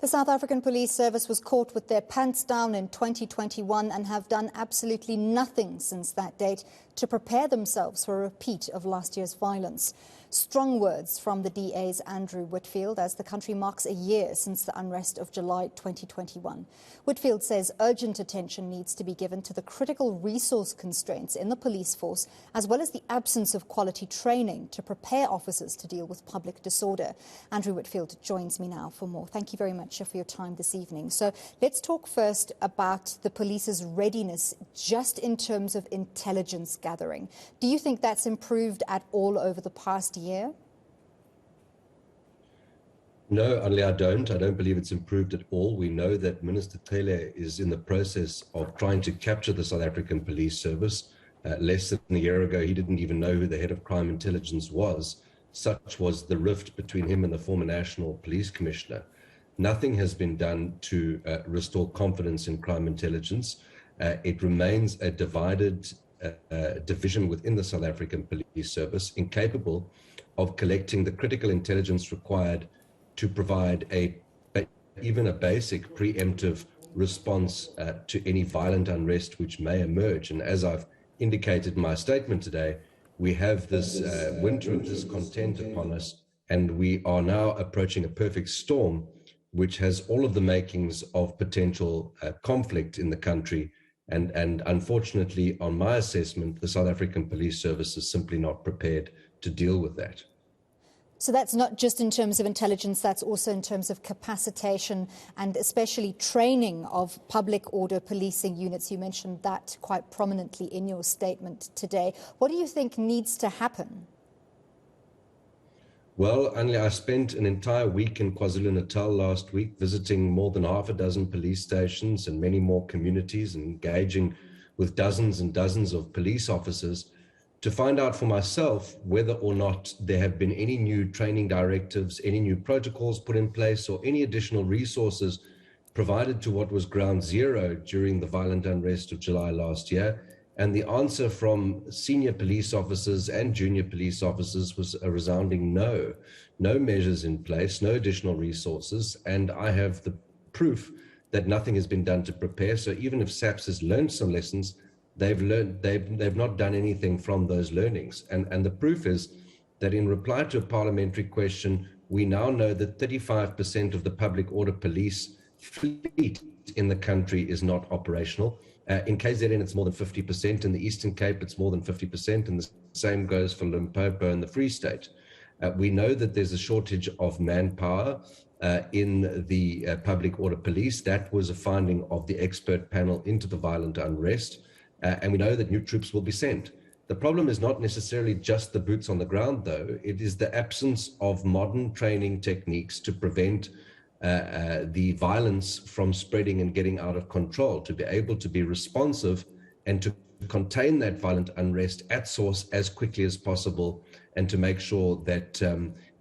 The South African Police Service was caught with their pants down in 2021 and have done absolutely nothing since that date to prepare themselves for a repeat of last year's violence. Strong words from the DA's Andrew Whitfield as the country marks a year since the unrest of July 2021. Whitfield says urgent attention needs to be given to the critical resource constraints in the police force, as well as the absence of quality training to prepare officers to deal with public disorder. Andrew Whitfield joins me now for more. Thank you very much for your time this evening. So let's talk first about the police's readiness just in terms of intelligence gathering. Do you think that's improved at all over the past year? No, only I don't. I don't believe it's improved at all. We know that Minister Cele is in the process of trying to capture the South African Police Service. Less than a year ago, he didn't even know who the head of crime intelligence was. Such was the rift between him and the former National Police Commissioner. Nothing has been done to restore confidence in crime intelligence. It remains a divided division within the South African Police Service, incapable of collecting the critical intelligence required to provide even a basic preemptive response to any violent unrest which may emerge. And as I've indicated in my statement today, we have this winter of discontent upon us, and we are now approaching a perfect storm which has all of the makings of potential conflict in the country. And unfortunately, on my assessment, the South African Police Service is simply not prepared to deal with that. So that's not just in terms of intelligence, that's also in terms of capacitation and especially training of public order policing units. You mentioned that quite prominently in your statement today. What do you think needs to happen? Well, I spent an entire week in KwaZulu-Natal last week visiting more than half a dozen police stations and many more communities, and engaging with dozens and dozens of police officers to find out for myself whether or not there have been any new training directives, any new protocols put in place, or any additional resources provided to what was ground zero during the violent unrest of July last year. And the answer from senior police officers and junior police officers was a resounding no. No measures in place, no additional resources, and I have the proof that nothing has been done to prepare. So even if SAPS has learned some lessons, they've not done anything from those learnings. And the proof is that in reply to a parliamentary question, we now know that 35% of the public order police fleet in the country is not operational. In KZN, it's more than 50%. In the Eastern Cape, it's more than 50%. And the same goes for Limpopo and the Free State. We know that there's a shortage of manpower in the public order police. That was a finding of the expert panel into the violent unrest. And we know that new troops will be sent. The problem is not necessarily just the boots on the ground, though. It is the absence of modern training techniques to prevent the violence from spreading and getting out of control, to be able to be responsive and to contain that violent unrest at source as quickly as possible, and to make sure that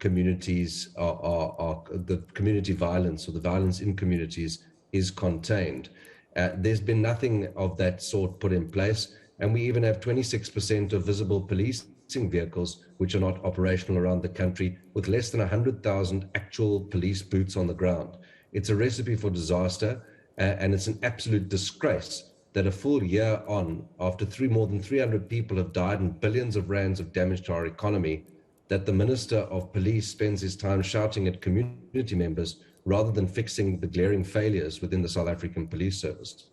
communities the community violence, or the violence in communities, is contained. There's been nothing of that sort put in place, and we even have 26% of visible policing vehicles which are not operational around the country, with less than 100,000 actual police boots on the ground. It's a recipe for disaster, and it's an absolute disgrace that a full year on, after more than 300 people have died and billions of rands of damage to our economy, that the Minister of Police spends his time shouting at community members rather than fixing the glaring failures within the South African Police Service.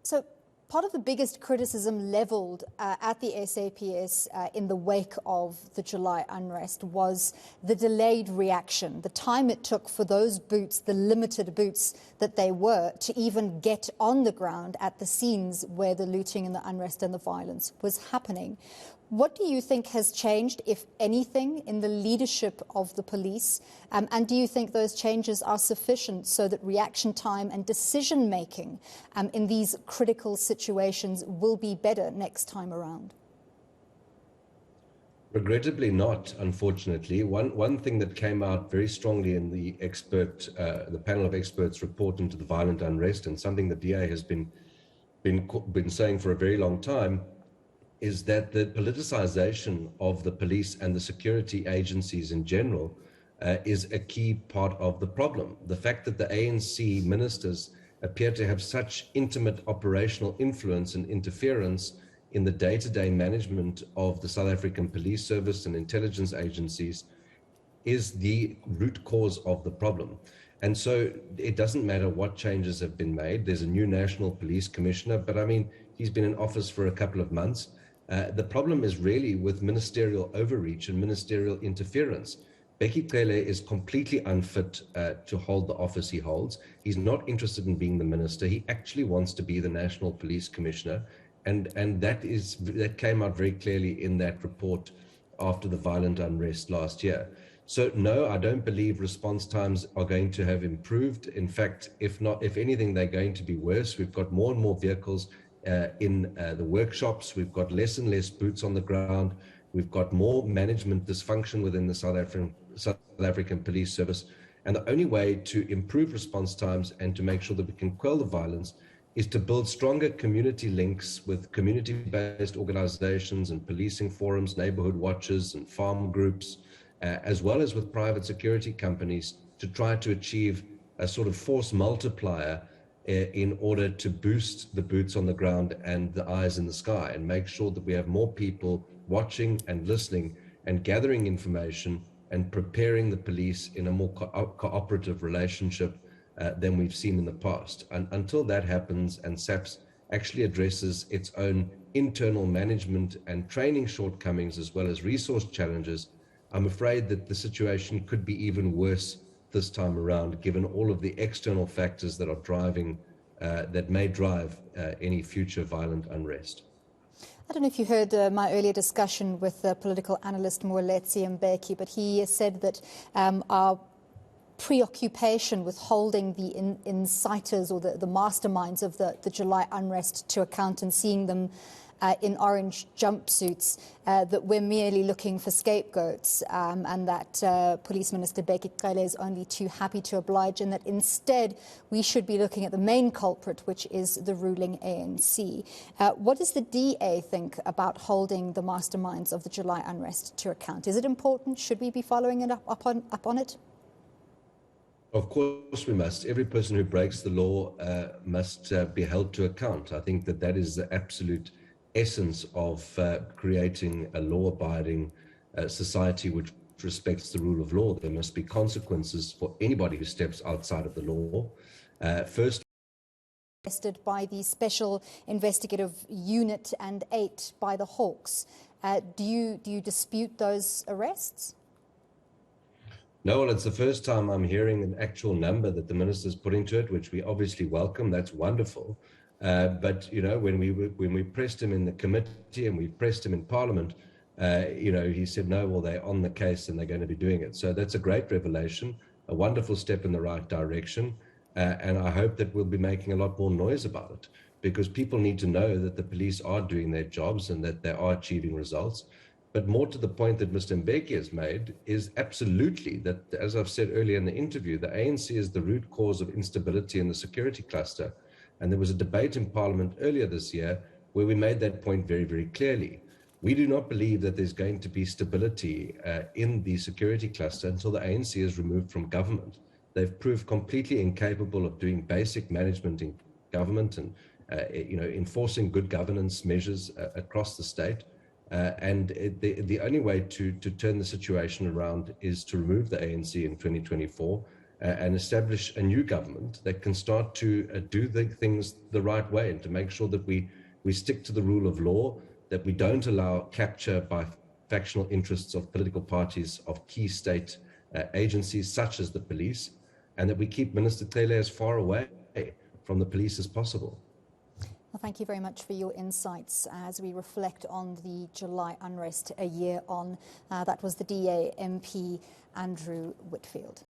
So part of the biggest criticism levelled at the SAPS in the wake of the July unrest was the delayed reaction, the time it took for those boots, the limited boots that they were, to even get on the ground at the scenes where the looting and the unrest and the violence was happening. What do you think has changed, if anything, in the leadership of the police? And do you think those changes are sufficient so that reaction time and decision-making in these critical situations will be better next time around? Regrettably not, unfortunately. One thing that came out very strongly in the panel of experts report into the violent unrest, and something the DA has been saying for a very long time, is that the politicization of the police and the security agencies in general is a key part of the problem. The fact that the ANC ministers appear to have such intimate operational influence and interference in the day-to-day management of the South African Police Service and intelligence agencies is the root cause of the problem. And so it doesn't matter what changes have been made. There's a new National Police Commissioner, but I mean, he's been in office for a couple of months. The problem is really with ministerial overreach and ministerial interference. Bheki Cele is completely unfit to hold the office he holds. He's not interested in being the minister. He actually wants to be the National Police Commissioner. And that came out very clearly in that report after the violent unrest last year. So no, I don't believe response times are going to have improved. In fact, if anything, they're going to be worse. We've got more and more vehicles in the workshops. We've got less and less boots on the ground. We've got more management dysfunction within the South African Police Service. And the only way to improve response times and to make sure that we can quell the violence is to build stronger community links with community-based organizations and policing forums, neighborhood watches and farm groups, as well as with private security companies, to try to achieve a sort of force multiplier in order to boost the boots on the ground and the eyes in the sky, and make sure that we have more people watching and listening and gathering information and preparing the police in a more cooperative relationship than we've seen in the past. And until that happens and SAPS actually addresses its own internal management and training shortcomings as well as resource challenges, I'm afraid that the situation could be even worse this time around, given all of the external factors that are driving, that may drive any future violent unrest. I don't know if you heard my earlier discussion with political analyst Moeletsi Mbeki, but he said that our preoccupation with holding the inciters or the masterminds of the July unrest to account and seeing them in orange jumpsuits, that we're merely looking for scapegoats, and that Police Minister Bheki Cele is only too happy to oblige, and that instead we should be looking at the main culprit, which is the ruling ANC. What does the DA think about holding the masterminds of the July unrest to account? Is it important? Should we be following it up on it? Of course we must. Every person who breaks the law must be held to account. I think that is the absolute essence of creating a law-abiding society which respects the rule of law. There must be consequences for anybody who steps outside of the law. First, arrested by the Special Investigative Unit and 8 by the Hawks. Do you dispute those arrests? No, well, it's the first time I'm hearing an actual number that the minister's putting to it, which we obviously welcome. That's wonderful. But, you know, when we pressed him in the committee and we pressed him in Parliament, you know, he said, no, well, they're on the case and they're going to be doing it. So that's a great revelation, a wonderful step in the right direction. And I hope that we'll be making a lot more noise about it, because people need to know that the police are doing their jobs and that they are achieving results. But more to the point that Mr. Mbeki has made is absolutely that, as I've said earlier in the interview, the ANC is the root cause of instability in the security cluster. And there was a debate in Parliament earlier this year where we made that point very, very clearly. We do not believe that there's going to be stability in the security cluster until the ANC is removed from government. They've proved completely incapable of doing basic management in government and you know, enforcing good governance measures across the state. And the only way to turn the situation around is to remove the ANC in 2024 and establish a new government that can start to do the things the right way, and to make sure that we stick to the rule of law, that we don't allow capture by factional interests of political parties of key state agencies such as the police, and that we keep Minister Cele as far away from the police as possible. Well, thank you very much for your insights as we reflect on the July unrest a year on. That was the DA MP, Andrew Whitfield.